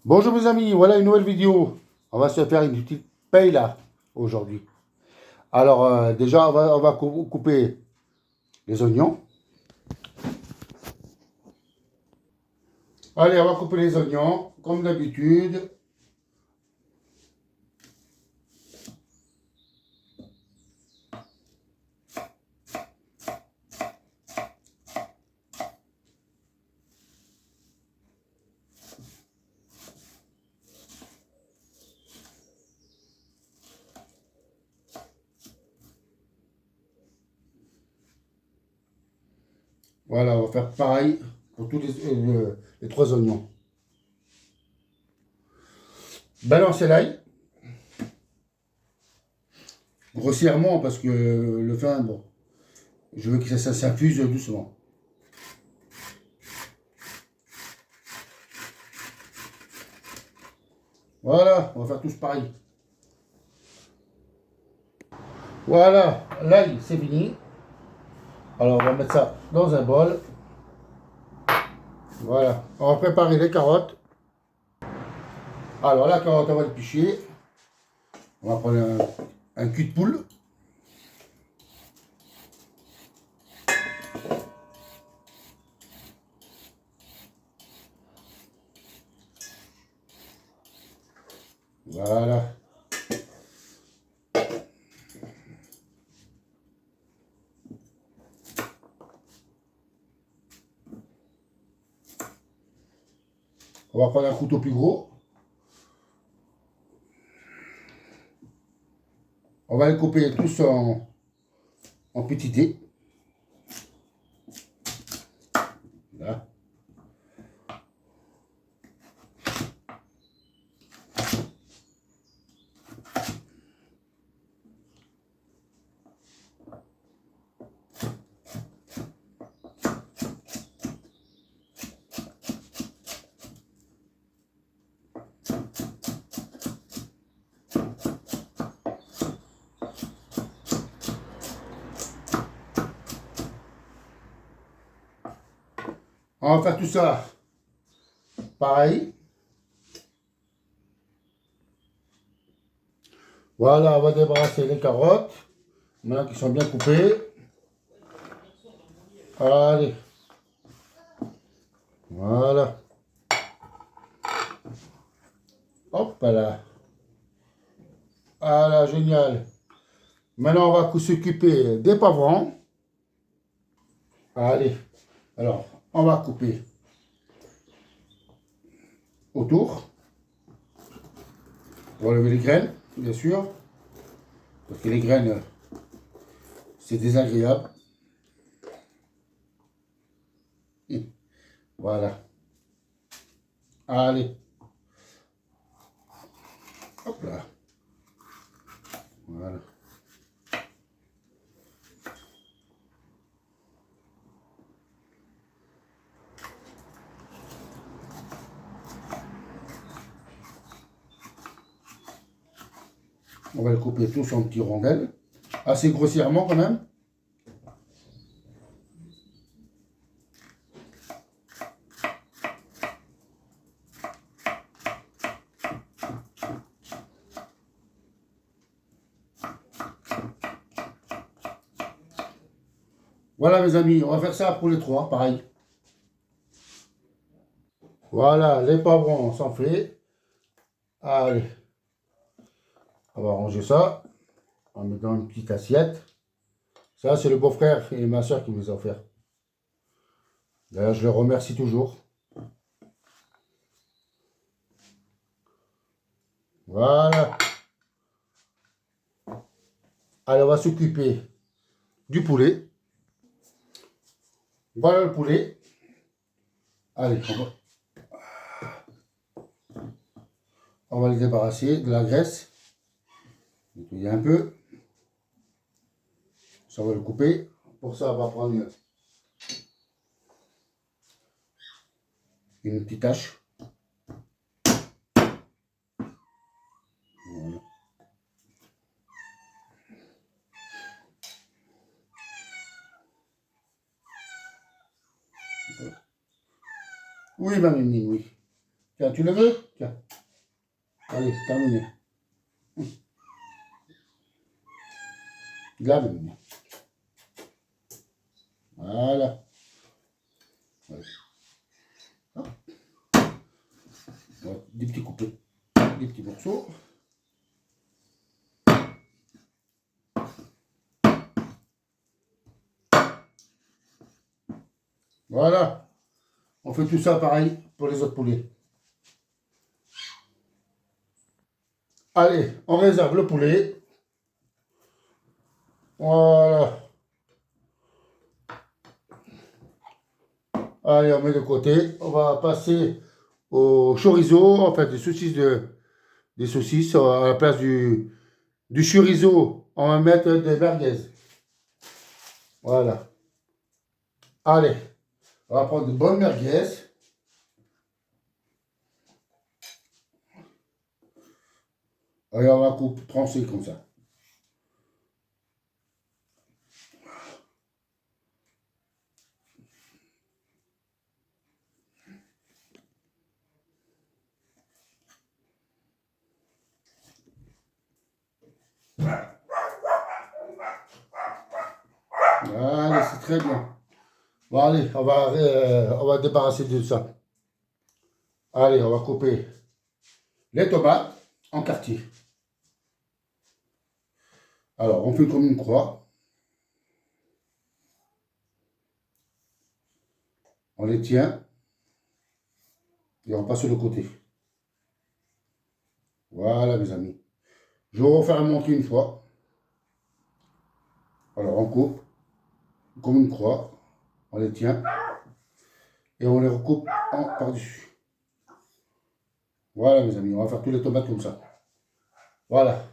Bonjour mes amis, voilà une nouvelle vidéo. On va se faire une petite paille là, aujourd'hui. Alors déjà, on va couper les oignons. Allez, on va couper les oignons, comme d'habitude. Voilà, on va faire pareil pour tous les trois oignons. Balancez l'ail, grossièrement, parce que le fin, bon, je veux que ça s'infuse doucement. Voilà, on va faire tous pareil. Voilà, l'ail, c'est fini. Alors, on va mettre ça dans un bol. Voilà, on va préparer les carottes. Alors, la carotte, on va le picher. On va prendre un cul de poule. Voilà. On va prendre un couteau plus gros. On va les couper tous en petits dés. Là. On va faire tout ça pareil. Voilà, on va débarrasser les carottes. Maintenant qu'ils sont bien coupées. Allez. Voilà. Hop là. Voilà, génial. Maintenant, on va s'occuper des poivrons. Allez. Alors, on va couper autour. On va enlever les graines, bien sûr. Parce que les graines, c'est désagréable. Voilà. Allez. Hop là. Voilà. On va le couper tous en petits rondelles. Assez grossièrement quand même. Voilà mes amis, on va faire ça pour les trois, pareil. Voilà, les poivrons sont faits. Allez, on va ranger ça. On va mettre dans une petite assiette. Ça, c'est le beau-frère et ma soeur qui me les ont offert. D'ailleurs, je les remercie toujours. Voilà. Allez, on va s'occuper du poulet. Voilà le poulet. Allez, on va le débarrasser de la graisse. Nettoyer un peu. Ça, on va le couper. Pour ça, on va prendre une petite hache. Voilà. Oui, ma mimine, oui. Tiens, tu le veux? Tiens. Allez, c'est terminé. Là, maintenant. Voilà. Voilà. Hop. Voilà. Des petits coupés. Des petits morceaux. Voilà. On fait tout ça pareil pour les autres poulets. Allez, on réserve le poulet. Voilà. Allez, on met de côté. On va passer au chorizo, en fait, des saucisses à la place du chorizo. On va mettre des merguez. Voilà. Allez, on va prendre de bonnes merguez. Allez, on va couper, trancher comme ça. Allez, c'est très bien. Bon, allez, on va débarrasser de ça. Allez, on va couper les tomates en quartiers. Alors, on fait comme une croix. On les tient et on passe sur le côté. Voilà, mes amis. Je vais vous refaire montrer une fois. Alors, on coupe comme une croix. On les tient et on les recoupe par-dessus. Voilà, mes amis. On va faire tous les tomates comme ça. Voilà.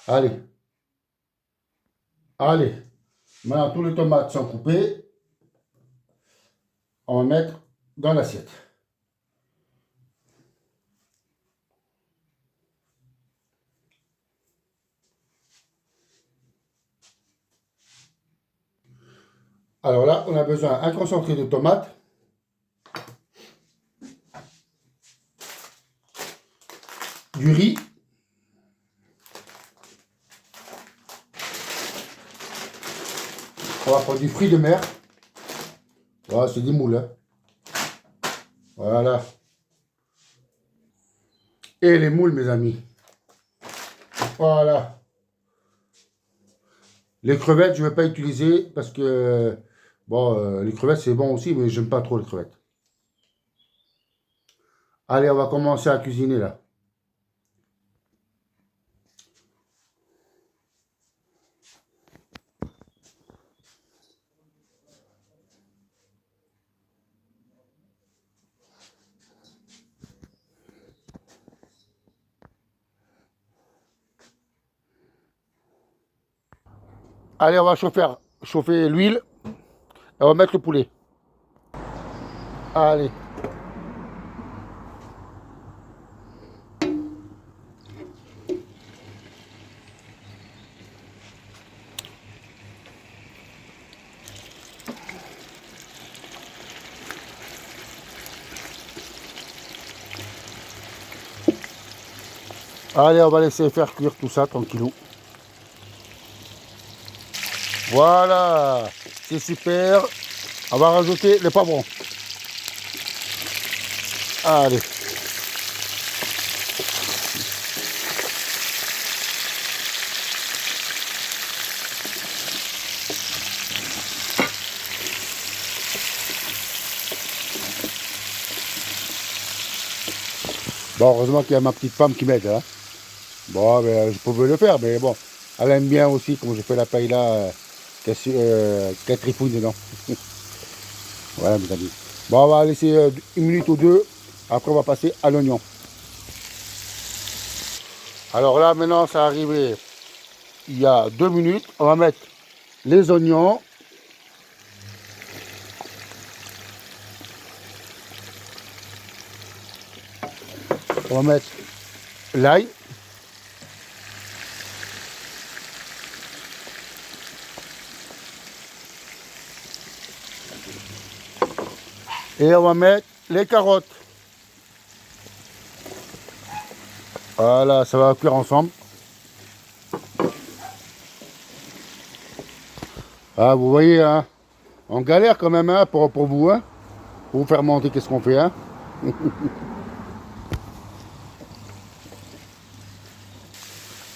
Allez. Allez. Maintenant, tous les tomates sont coupées. On va mettre dans l'assiette. Alors là, on a besoin d'un concentré de tomates. Du riz. On va prendre du fruit de mer. Voilà, c'est des moules. Hein. Voilà. Et les moules, mes amis. Voilà. Les crevettes, je ne vais pas utiliser parce que, bon, les crevettes, c'est bon aussi, mais j'aime pas trop les crevettes. Allez, on va commencer à cuisiner, là. Allez, on va chauffer l'huile et on va mettre le poulet. Allez. Allez, on va laisser faire cuire tout ça tranquillou. Voilà, c'est super. On va rajouter les poivrons. Allez. Bon, heureusement qu'il y a ma petite femme qui m'aide. Hein. Bon, ben, je pouvais le faire, mais bon, elle aime bien aussi, comme je fais la paille là, qu'elle trifouille dedans. Voilà, mes amis. Bon, on va laisser une minute ou deux. Après, on va passer à l'oignon. Alors là, maintenant, ça arrivé il y a 2 minutes. On va mettre les oignons. On va mettre l'ail. Et on va mettre les carottes. Voilà, ça va cuire ensemble. Ah, vous voyez, hein, on galère quand même hein, pour vous, hein, pour vous faire monter, qu'est-ce qu'on fait, hein.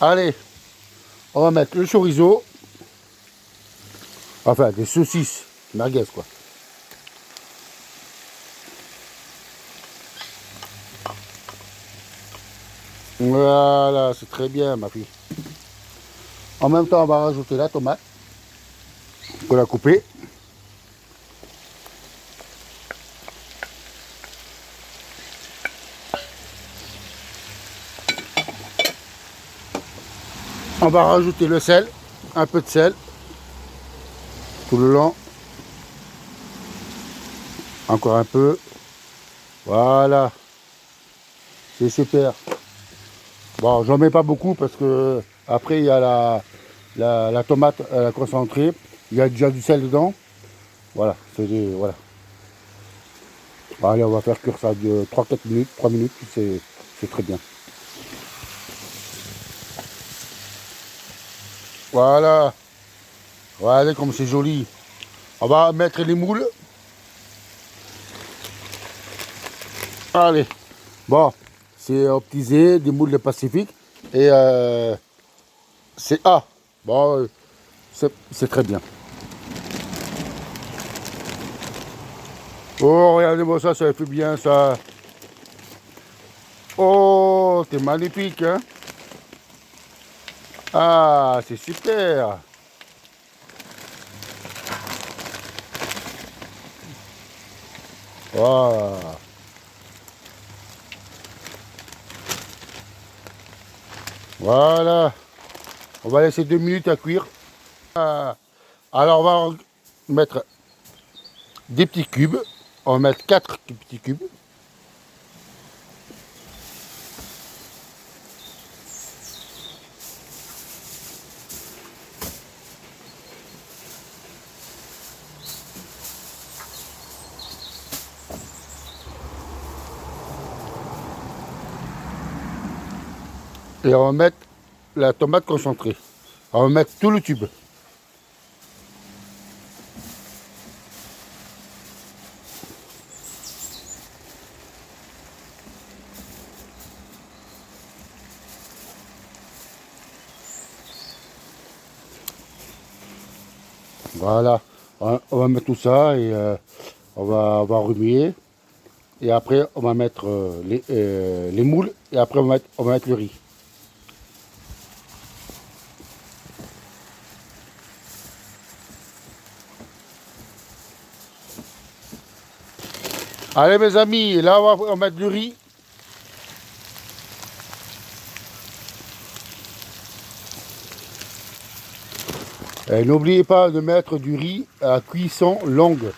Allez, on va mettre le chorizo, enfin des saucisses merguez quoi. Voilà, c'est très bien ma fille. En même temps, on va rajouter la tomate, qu'on a coupée. On va rajouter le sel, un peu de sel, tout le long. Encore un peu. Voilà, c'est super. Bon, j'en mets pas beaucoup parce que après il y a la tomate concentrée. Il y a déjà du sel dedans. Voilà, voilà. Allez, on va faire cuire ça de 3-4 minutes, 3 minutes, c'est très bien. Voilà, regardez comme c'est joli. On va mettre les moules. Allez, bon, c'est optisé, des moules du Pacifique. Et c'est A. Bon, c'est très bien. Oh, regardez-moi ça, ça fait bien ça. Oh, c'est magnifique, hein. Ah, c'est super. Voilà. Voilà. On va laisser 2 minutes à cuire. Ah. Alors, on va mettre des petits cubes. On va mettre 4 petits cubes. Et on va mettre la tomate concentrée. On va mettre tout le tube. Voilà. On va mettre tout ça et on va remuer. Et après, on va mettre les moules. Et après, on va mettre le riz. Allez, mes amis, là, on va mettre du riz. Et n'oubliez pas de mettre du riz à cuisson longue.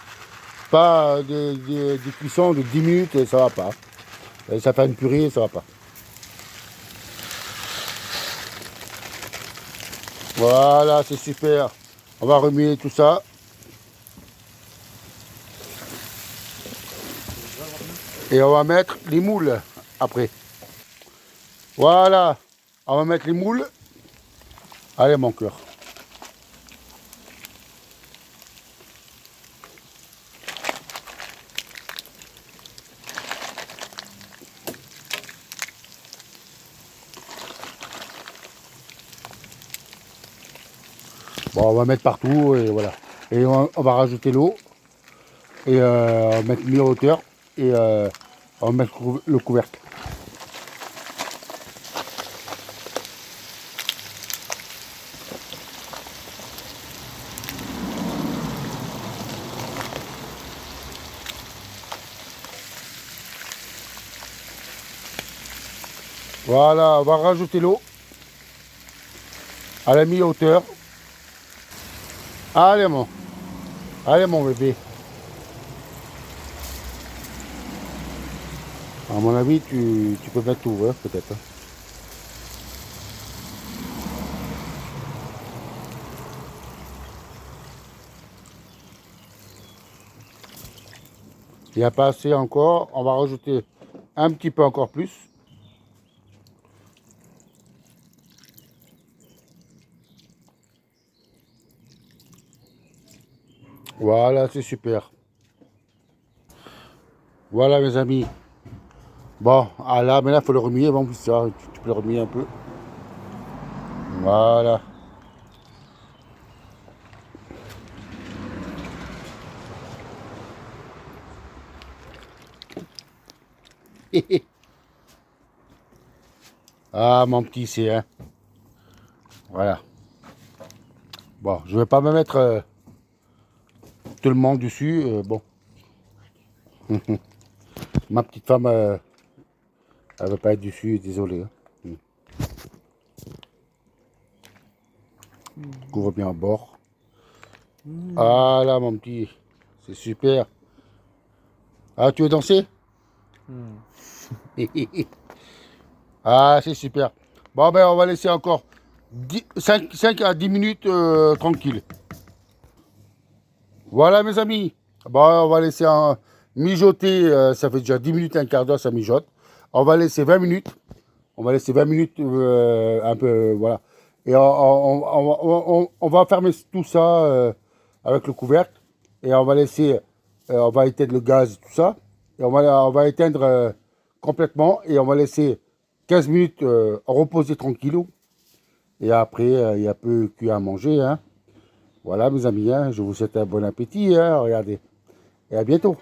Pas des cuissons de 10 minutes, ça va pas. Et ça fait une purée, ça va pas. Voilà, c'est super. On va remuer tout ça. Et on va mettre les moules après. Voilà. On va mettre les moules. Allez, mon cœur. Bon, on va mettre partout et voilà. Et on va rajouter l'eau. Et on va mettre mis à hauteur. Et on va mettre le couvercle. Voilà, on va rajouter l'eau à la mi-hauteur. Allez mon bébé. À mon avis, tu peux mettre tout, hein, peut-être. Il n'y a pas assez encore. On va rajouter un petit peu encore plus. Voilà, c'est super. Voilà, mes amis. Bon, ah là, mais là, il faut le remuer. Bon, ça, tu peux le remuer un peu. Voilà. Ah, mon petit, c'est, hein. Voilà. Bon, je vais pas me mettre tout le monde dessus. Bon, ma petite femme, elle veut pas être dessus, désolé, hein. Couvre bien à bord. Ah là, mon petit, c'est super. Ah, tu veux danser? Ah, c'est super. Bon, ben, on va laisser encore 5 à 10 minutes tranquille. Voilà, mes amis. Bon, on va laisser mijoter. Ça fait déjà 10 minutes, un quart d'heure, ça mijote. On va laisser 20 minutes. On va laisser 20 minutes, un peu, voilà. Et on va fermer tout ça avec le couvercle. Et on va laisser, on va éteindre le gaz et tout ça. Et on va éteindre complètement. Et on va laisser 15 minutes reposer tranquillou. Et après, il y a peu cuit à manger, hein. Voilà, mes amis, hein, je vous souhaite un bon appétit, hein, regardez. Et à bientôt.